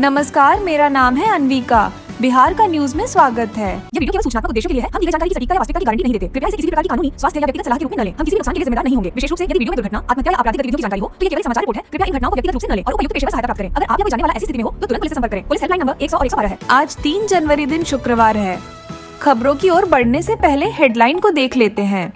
नमस्कार, मेरा नाम है अनविका। बिहार का न्यूज में स्वागत है। ये वीडियो केवल सूचनात्मक उद्देश्यों के लिए है। हम दी गई जानकारी की सटीकता या वास्तविकता की गारंटी नहीं देते। कृपया इसे किसी भी प्रकार की कानूनी, स्वास्थ्य या व्यक्तिगत सलाह के रूप में न लें। हम किसी भी नुकसान के लिए जिम्मेदार नहीं होंगे। विशेष रूप से यदि वीडियो में दुर्घटना, आत्महत्या या आपराधिक गतिविधियों की जानकारी हो तो ये केवल समाचार रिपोर्ट है। कृपया इन घटनाओं को व्यक्तिगत रूप से न लें और उपयुक्त पेशेवर सहायता प्राप्त करें। अगर आप या कोई जानने वाला ऐसी स्थिति में हो तो तुरंत पुलिस से संपर्क करें। पुलिस हेल्पलाइन नंबर 100 और 112 है। आज 3 जनवरी दिन शुक्रवार है। खबरों की ओर बढ़ने से पहले हेडलाइन को देख लेते हैं।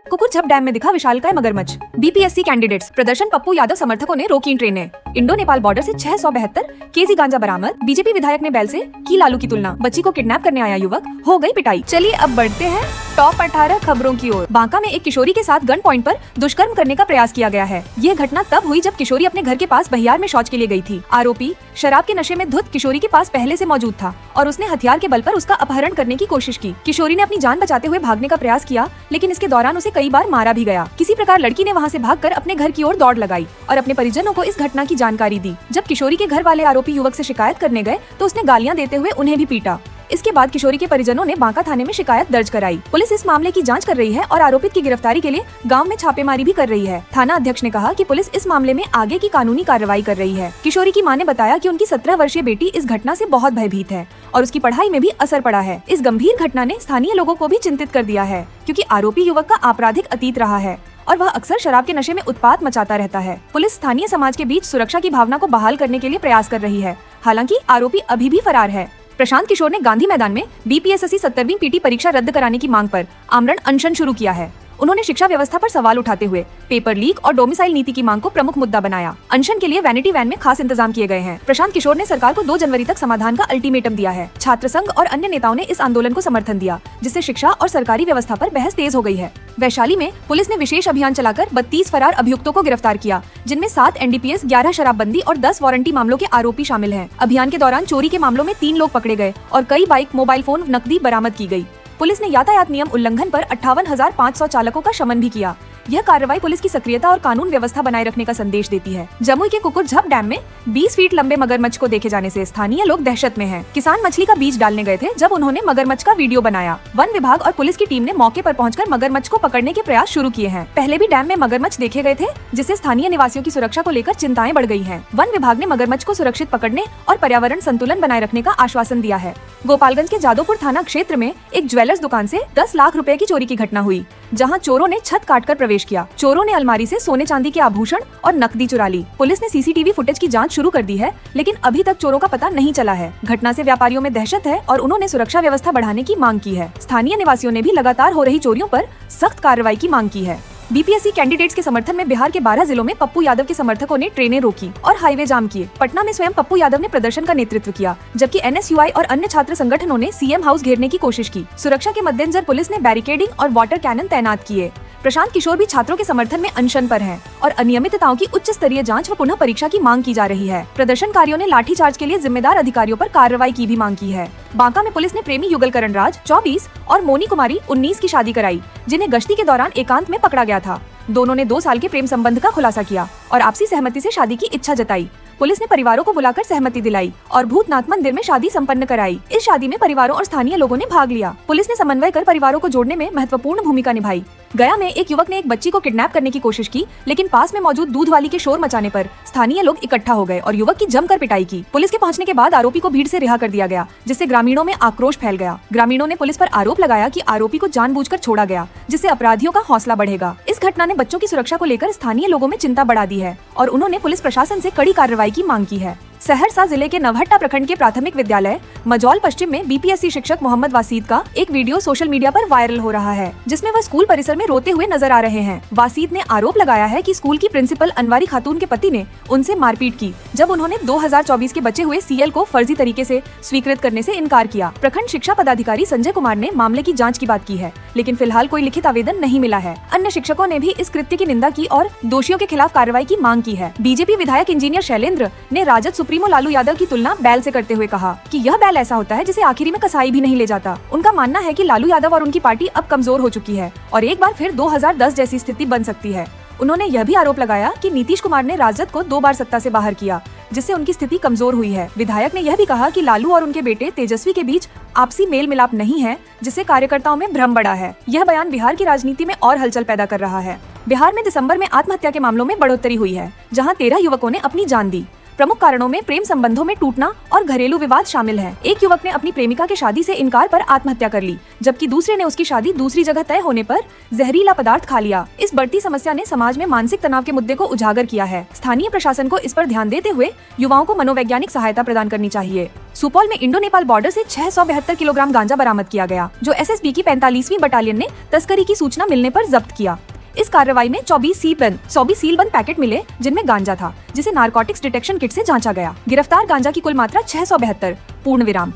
कुकुरझप डैम में दिखा विशालकाय मगरमच्छ। बीपीएससी कैंडिडेट्स प्रदर्शन, पप्पू यादव समर्थकों ने रोकी ट्रेनें। इंडो नेपाल बॉर्डर से 672 केजी गांजा बरामद। बीजेपी विधायक ने बैल से की लालू की तुलना। बच्ची को किडनैप करने आया युवक, हो गई पिटाई। चलिए अब बढ़ते हैं टॉप 18 खबरों की ओर। बांका में एक किशोरी के साथ गन पॉइंट पर दुष्कर्म करने का प्रयास किया गया है। ये घटना तब हुई जब किशोरी अपने घर के पास बहियार में शौच के लिए गई थी। आरोपी शराब के नशे में धुत किशोरी के पास पहले से मौजूद था और उसने हथियार के बल पर उसका अपहरण करने की कोशिश की। किशोरी ने अपनी जान बचाते हुए भागने का प्रयास किया, लेकिन इसके दौरान उसे कई बार मारा भी गया। किसी प्रकार लड़की ने वहाँ से भागकर अपने घर की ओर दौड़ लगाई और अपने परिजनों को इस घटना की जानकारी दी। जब किशोरी के घर वाले आरोपी युवक से शिकायत करने गए तो उसने गालियां देते हुए उन्हें भी पीटा। इसके बाद किशोरी के परिजनों ने बांका थाने में शिकायत दर्ज कराई। पुलिस इस मामले की जांच कर रही है और आरोपित की गिरफ्तारी के लिए गांव में छापेमारी भी कर रही है। थाना अध्यक्ष ने कहा कि पुलिस इस मामले में आगे की कानूनी कार्रवाई कर रही है। किशोरी की मां ने बताया कि उनकी 17 वर्षीय बेटी इस घटना से बहुत भयभीत है और उसकी पढ़ाई में भी असर पड़ा है। इस गंभीर घटना ने स्थानीय लोगों को भी चिंतित कर दिया है, क्योंकि आरोपी युवक का आपराधिक अतीत रहा है और वह अक्सर शराब के नशे में उत्पात मचाता रहता है। पुलिस स्थानीय समाज के बीच सुरक्षा की भावना को बहाल करने के लिए प्रयास कर रही है। हालांकि आरोपी अभी भी फरार है। प्रशांत किशोर ने गांधी मैदान में बीपीएससी 70वीं पीटी परीक्षा रद्द कराने की मांग पर आमरण अनशन शुरू किया है। उन्होंने शिक्षा व्यवस्था पर सवाल उठाते हुए पेपर लीक और डोमिसाइल नीति की मांग को प्रमुख मुद्दा बनाया। अनशन के लिए वैनिटी वैन में खास इंतजाम किए गए हैं। प्रशांत किशोर ने सरकार को 2 जनवरी तक समाधान का अल्टीमेटम दिया है। छात्र संघ और अन्य नेताओं ने इस आंदोलन को समर्थन दिया, जिससे शिक्षा और सरकारी व्यवस्था पर बहस तेज हो गई है। वैशाली में पुलिस ने विशेष अभियान चलाकर 32 फरार अभियुक्तों को गिरफ्तार किया, जिनमें 7 एनडीपीएस, 11 शराबबंदी और 10 वारंटी मामलों के आरोपी शामिल हैं। अभियान के दौरान चोरी के मामलों में 3 लोग पकड़े गए और कई बाइक, मोबाइल फोन, नकदी बरामद की गई। पुलिस ने यातायात नियम उल्लंघन पर 58,500 चालकों का शमन भी किया। यह कार्रवाई पुलिस की सक्रियता और कानून व्यवस्था बनाए रखने का संदेश देती है। जमुई के कुकुरझप डैम में 20 फीट लंबे मगरमच्छ को देखे जाने से स्थानीय लोग दहशत में हैं। किसान मछली का बीज डालने गए थे जब उन्होंने मगरमच्छ का वीडियो बनाया। वन विभाग और पुलिस की टीम ने मौके पर पहुंचकर मगरमच्छ को पकड़ने के प्रयास शुरू किए हैं। पहले भी डैम में मगरमच्छ देखे गए थे, जिससे स्थानीय निवासियों की सुरक्षा को लेकर चिंताएं बढ़ गई हैं। वन विभाग ने मगरमच्छ को सुरक्षित पकड़ने और पर्यावरण संतुलन बनाए रखने का आश्वासन दिया है। गोपालगंज के जादोपुर थाना क्षेत्र में एक ज्वेलर्स दुकान से 10 लाख रुपए की चोरी की घटना हुई, जहां चोरों ने छत काटकर प्रवेश किया। चोरों ने अलमारी से सोने चांदी के आभूषण और नकदी चुरा ली। पुलिस ने सीसीटीवी फुटेज की जांच शुरू कर दी है, लेकिन अभी तक चोरों का पता नहीं चला है। घटना से व्यापारियों में दहशत है और उन्होंने सुरक्षा व्यवस्था बढ़ाने की मांग की है। स्थानीय निवासियों ने भी लगातार हो रही चोरियों पर सख्त कार्रवाई की मांग की है। बीपीएससी कैंडिडेट्स के समर्थन में बिहार के 12 जिलों में पप्पू यादव के समर्थकों ने ट्रेनें रोकी और हाईवे जाम किए। पटना में स्वयं पप्पू यादव ने प्रदर्शन का नेतृत्व किया, जबकि एनएसयूआई और अन्य छात्र संगठनों ने सीएम हाउस घेरने की कोशिश की। सुरक्षा के मद्देनजर पुलिस ने बैरिकेडिंग और वाटर कैनन तैनात किए। प्रशांत किशोर भी छात्रों के समर्थन में अनशन पर हैं और अनियमितताओं की उच्च स्तरीय जांच व पुनः परीक्षा की मांग की जा रही है। प्रदर्शनकारियों ने लाठीचार्ज के लिए जिम्मेदार अधिकारियों पर कार्रवाई की भी मांग की है। बांका में पुलिस ने प्रेमी युगल करण राज 24 और मोनी कुमारी 19 की शादी कराई, जिन्हें गश्ती के दौरान एकांत में पकड़ा गया था। दोनों ने 2 साल के प्रेम संबंध का खुलासा किया और आपसी सहमति से शादी की इच्छा जताई। पुलिस ने परिवारों को बुलाकर सहमति दिलाई और भूतनाथ मंदिर में शादी संपन्न कराई। इस शादी में परिवारों और स्थानीय लोगों ने भाग लिया। पुलिस ने समन्वय कर परिवारों को जोड़ने में महत्वपूर्ण भूमिका निभाई। गया में एक युवक ने एक बच्ची को किडनैप करने की कोशिश की, लेकिन पास में मौजूद दूध वाली के शोर मचाने पर स्थानीय लोग इकट्ठा हो गए और युवक की जमकर पिटाई की। पुलिस के पहुंचने के बाद आरोपी को भीड़ से रिहा कर दिया गया, जिससे ग्रामीणों में आक्रोश फैल गया। ग्रामीणों ने पुलिस पर आरोप लगाया कि आरोपी को जानबूझकर छोड़ा गया, जिससे अपराधियों का हौसला बढ़ेगा। इस घटना ने बच्चों की सुरक्षा को लेकर स्थानीय लोगों में चिंता बढ़ा दी है और उन्होंने पुलिस प्रशासन से कड़ी कार्रवाई की मांग की है। सहरसा जिले के नवहट्टा प्रखंड के प्राथमिक विद्यालय मजौल पश्चिम में बीपीएससी शिक्षक मोहम्मद वासीद का एक वीडियो सोशल मीडिया पर वायरल हो रहा है, जिसमें वह स्कूल परिसर में रोते हुए नजर आ रहे हैं। वासीद ने आरोप लगाया है कि स्कूल की प्रिंसिपल अनवारी खातून के पति ने उनसे मारपीट की, जब उन्होंने 2024 के बचे हुए सीएल को फर्जी तरीके से स्वीकृत करने से इनकार किया। प्रखंड शिक्षा पदाधिकारी संजय कुमार ने मामले की जाँच की बात की है, लेकिन फिलहाल कोई लिखित आवेदन नहीं मिला है। अन्य शिक्षकों ने भी इस कृत्य की निंदा की और दोषियों के खिलाफ कार्रवाई की मांग की है। बीजेपी विधायक इंजीनियर शैलेंद्र ने राजद सुप्रीमो लालू यादव की तुलना बैल से करते हुए कहा कि यह बैल ऐसा होता है जिसे आखिरी में कसाई भी नहीं ले जाता। उनका मानना है कि लालू यादव और उनकी पार्टी अब कमजोर हो चुकी है और एक बार फिर 2010 जैसी स्थिति बन सकती है। उन्होंने यह भी आरोप लगाया कि नीतीश कुमार ने राजद को 2 बार सत्ता से बाहर किया, जिससे उनकी स्थिति कमजोर हुई है। विधायक ने यह भी कहा कि लालू और उनके बेटे तेजस्वी के बीच आपसी मेल मिलाप नहीं है, जिससे कार्यकर्ताओं में भ्रम बढ़ा है। यह बयान बिहार की राजनीति में और हलचल पैदा कर रहा है। बिहार में दिसंबर में आत्महत्या के मामलों में बढ़ोतरी हुई है, जहां 13 युवकों ने अपनी जान दी। प्रमुख कारणों में प्रेम संबंधों में टूटना और घरेलू विवाद शामिल है। एक युवक ने अपनी प्रेमिका के शादी से इनकार पर आत्महत्या कर ली, जबकि दूसरे ने उसकी शादी दूसरी जगह तय होने पर जहरीला पदार्थ खा लिया। इस बढ़ती समस्या ने समाज में मानसिक तनाव के मुद्दे को उजागर किया है। स्थानीय प्रशासन को इस पर ध्यान देते हुए युवाओं को मनोवैज्ञानिक सहायता प्रदान करनी चाहिए। सुपौल में इंडो नेपाल बॉर्डर से 672 किलोग्राम गांजा बरामद किया गया, जो एसएसबी की 45वीं बटालियन ने तस्करी की सूचना मिलने पर जब्त किया। इस कार्रवाई में 24 सीलबंद पैकेट मिले, जिनमें गांजा था, जिसे नारकोटिक्स डिटेक्शन किट से जांचा गया। गिरफ्तार गांजा की कुल मात्रा 672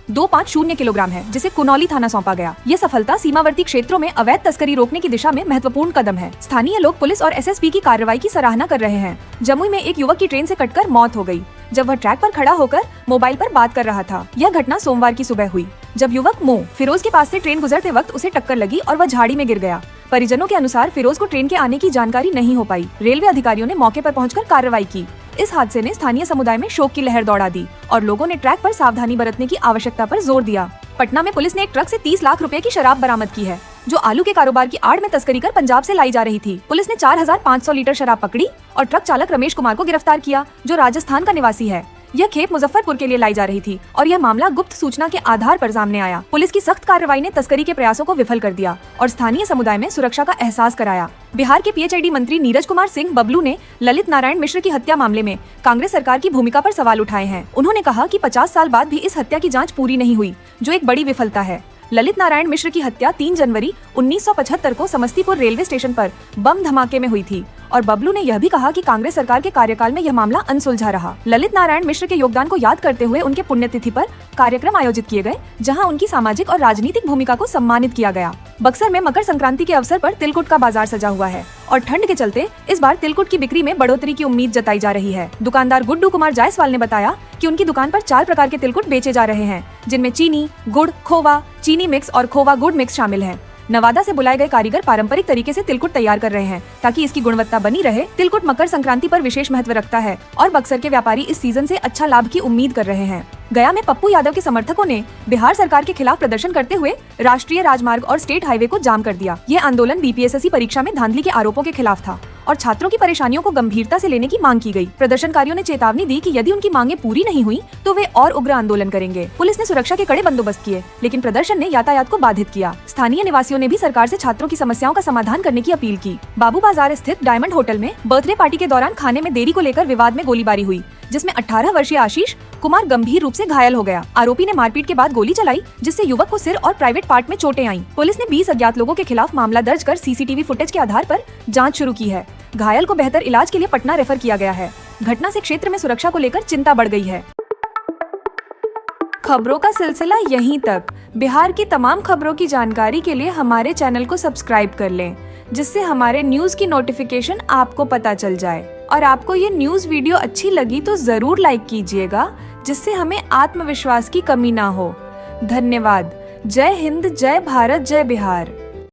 250 किलोग्राम है, जिसे कुनौली थाना सौंपा गया। ये सफलता सीमावर्ती क्षेत्रों में अवैध तस्करी रोकने की दिशा में महत्वपूर्ण कदम है। स्थानीय लोग पुलिस और एसएसबी की कार्रवाई की सराहना कर रहे हैं। जमुई में एक युवक की ट्रेन से कटकर मौत हो गई, जब वह ट्रैक पर खड़ा होकर मोबाइल पर बात कर रहा था। यह घटना सोमवार की सुबह हुई, जब युवक मो फिरोज के पास से ट्रेन गुजरते वक्त उसे टक्कर लगी और वह झाड़ी में गिर गया। परिजनों के अनुसार फिरोज को ट्रेन के आने की जानकारी नहीं हो पाई। रेलवे अधिकारियों ने मौके पर पहुंचकर कार्रवाई की। इस हादसे ने स्थानीय समुदाय में शोक की लहर दौड़ा दी और लोगों ने ट्रैक पर सावधानी बरतने की आवश्यकता पर जोर दिया। पटना में पुलिस ने एक ट्रक से 30 लाख रुपए की शराब बरामद की है, जो आलू के कारोबार की आड़ में तस्करी कर पंजाब से लाई जा रही थी। पुलिस ने 4500 लीटर शराब पकड़ी और ट्रक चालक रमेश कुमार को गिरफ्तार किया, जो राजस्थान का निवासी है। यह खेप मुजफ्फरपुर के लिए लाई जा रही थी और यह मामला गुप्त सूचना के आधार पर सामने आया। पुलिस की सख्त कार्रवाई ने तस्करी के प्रयासों को विफल कर दिया और स्थानीय समुदाय में सुरक्षा का एहसास कराया। बिहार के पीएचईडी मंत्री नीरज कुमार सिंह बबलू ने ललित नारायण मिश्र की हत्या मामले में कांग्रेस सरकार की भूमिका पर सवाल उठाए हैं। उन्होंने कहा कि 50 साल बाद भी इस हत्या की जाँच पूरी नहीं हुई, जो एक बड़ी विफलता है। ललित नारायण मिश्र की हत्या 3 जनवरी 1975 को समस्तीपुर रेलवे स्टेशन पर बम धमाके में हुई थी और बबलू ने यह भी कहा कि कांग्रेस सरकार के कार्यकाल में यह मामला अनसुलझा रहा। ललित नारायण मिश्र के योगदान को याद करते हुए उनके पुण्यतिथि पर कार्यक्रम आयोजित किए गए, जहां उनकी सामाजिक और राजनीतिक भूमिका को सम्मानित किया गया। बक्सर में मकर संक्रांति के अवसर पर तिलकुट का बाजार सजा हुआ है और ठंड के चलते इस बार तिलकुट की बिक्री में बढ़ोतरी की उम्मीद जताई जा रही है। दुकानदार गुड्डू कुमार जायसवाल ने बताया कि उनकी दुकान पर 4 प्रकार के तिलकुट बेचे जा रहे हैं, जिनमें चीनी, गुड़, खोवा, चीनी मिक्स और खोवा गुड़ मिक्स शामिल है। नवादा से बुलाए गए कारीगर पारंपरिक तरीके से तिलकुट तैयार कर रहे हैं, ताकि इसकी गुणवत्ता बनी रहे। तिलकुट मकर संक्रांति पर विशेष महत्व रखता है और बक्सर के व्यापारी इस सीजन से अच्छा लाभ की उम्मीद कर रहे हैं। गया में पप्पू यादव के समर्थकों ने बिहार सरकार के खिलाफ प्रदर्शन करते हुए राष्ट्रीय राजमार्ग और स्टेट हाईवे को जाम कर दिया। ये आंदोलन बीपीएसएससी परीक्षा में धांधली के आरोपों के खिलाफ था और छात्रों की परेशानियों को गंभीरता से लेने की मांग की गई। प्रदर्शनकारियों ने चेतावनी दी कि यदि उनकी मांगे पूरी नहीं हुई तो वे और उग्र आंदोलन करेंगे। पुलिस ने सुरक्षा के कड़े बंदोबस्त किए, लेकिन प्रदर्शन ने यातायात को बाधित किया। स्थानीय निवासियों ने भी सरकार से छात्रों की समस्याओं का समाधान करने की अपील की। बाबू बाजार स्थित डायमंड होटल में बर्थडे पार्टी के दौरान खाने में देरी को लेकर विवाद में गोलीबारी हुई, जिसमें 18 वर्षीय आशीष कुमार गंभीर रूप से घायल हो गया। आरोपी ने मारपीट के बाद गोली चलाई, जिससे युवक को सिर और प्राइवेट पार्ट में चोटें आईं। पुलिस ने 20 अज्ञात लोगों के खिलाफ मामला दर्ज कर सीसीटीवी फुटेज के आधार पर जांच शुरू की है। घायल को बेहतर इलाज के लिए पटना रेफर किया गया है। घटना से क्षेत्र में सुरक्षा को लेकर चिंता बढ़ गई है। खबरों का सिलसिला यहीं तक। बिहार की तमाम खबरों की जानकारी के लिए हमारे चैनल को सब्सक्राइब कर लें, जिससे हमारे न्यूज की नोटिफिकेशन आपको पता चल जाए। और आपको ये न्यूज वीडियो अच्छी लगी तो जरूर लाइक कीजिएगा, जिससे हमें आत्मविश्वास की कमी ना हो। धन्यवाद। जय हिंद, जय भारत, जय बिहार।